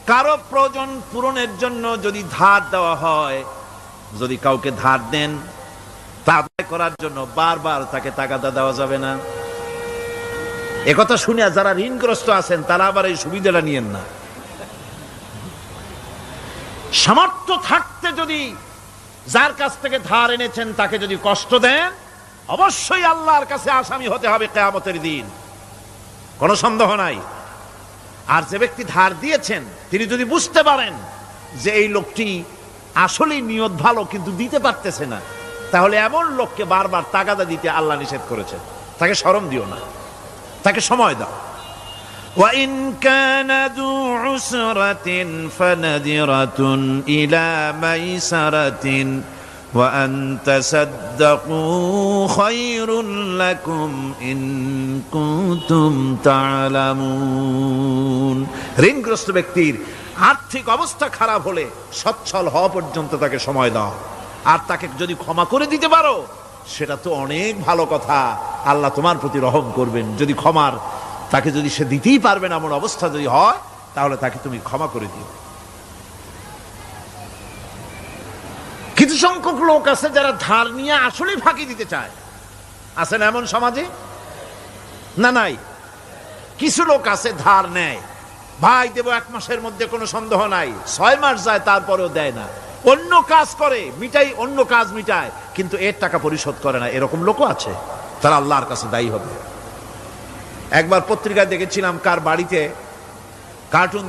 কারো প্রয়োজন পূরণের জন্য যদি ধার দেওয়া হয়, যদি কাউকে ধার দেন তা আদায় করার জন্য বারবার তাকে টাকা দেওয়া যাবে না। একথা শুনে যারা ঋণগ্রস্ত আছেন তারা আবার এই সুবিধাটা নিয়েন না। সামর্থ্য থাকতে যদি যার কাছ থেকে ধার এনেছেন তাকে যদি কষ্ট দেন, অবশ্যই আল্লাহর কাছে আসামি হতে হবে কিয়ামতের দিন, কোনো সন্দেহ নাই। আর যে ব্যক্তি ধার দিয়েছেন তিনি যদি বুঝতে পারেন যে এই লোকটি আসলেই নিয়ত ভালো কিন্তু দিতে পারতেছে না, তাহলে এমন লোককে বারবার তাগাদা দিতে আল্লাহ নিষেধ করেছেন। তাকে শরম দিও না, তাকে সময় দাও। وَإِنْ كَانَ ذُو عُسْرَةٍ فَنَذِرَةٌ إِلَى مَيْسَرَةٍ وَأَنْ تَصَدَّقُوا خَيْرٌ لَكُمْ إِنْ كُنْتُمْ تَعْلَمُونَ। ঋণগ্রস্ত ব্যক্তির আর্থিক অবস্থা খারাপ হলে সচ্ছল হওয়া পর্যন্ত তাকে সময় দাও। আর তাকে যদি ক্ষমা করে দিতে পারো সেটা তো অনেক ভালো কথা, আল্লাহ তোমার প্রতি রহম করবেন। যদি ক্ষমার তাকে যদি সে দিতেই পারবে না এমন অবস্থা যদি হয়, তাহলে তাকে তুমি ক্ষমা করে দিও। কিছু সংখ্যক লোক আছে যারা ধার নিয়ে আসলেই ফাঁকি দিতে চায়, আছে না এমন সমাজে? না নাই? কিছু লোক আছে ধার নেয়, ভাই দেব 1 মাসের মধ্যে, কোনো সন্দেহ নাই। 6 মাস যায় তারপরেও দেয় না, অন্য কাজ করে মিটাই, অন্য কাজ মিটায়, কিন্তু এর টাকা পরিশোধ করে না। এরকম লোকও আছে, তারা আল্লাহর কাছে দায়ী হবে। একবার পত্রিকায় দেখেছিলাম কার বাড়িতে কার্টুন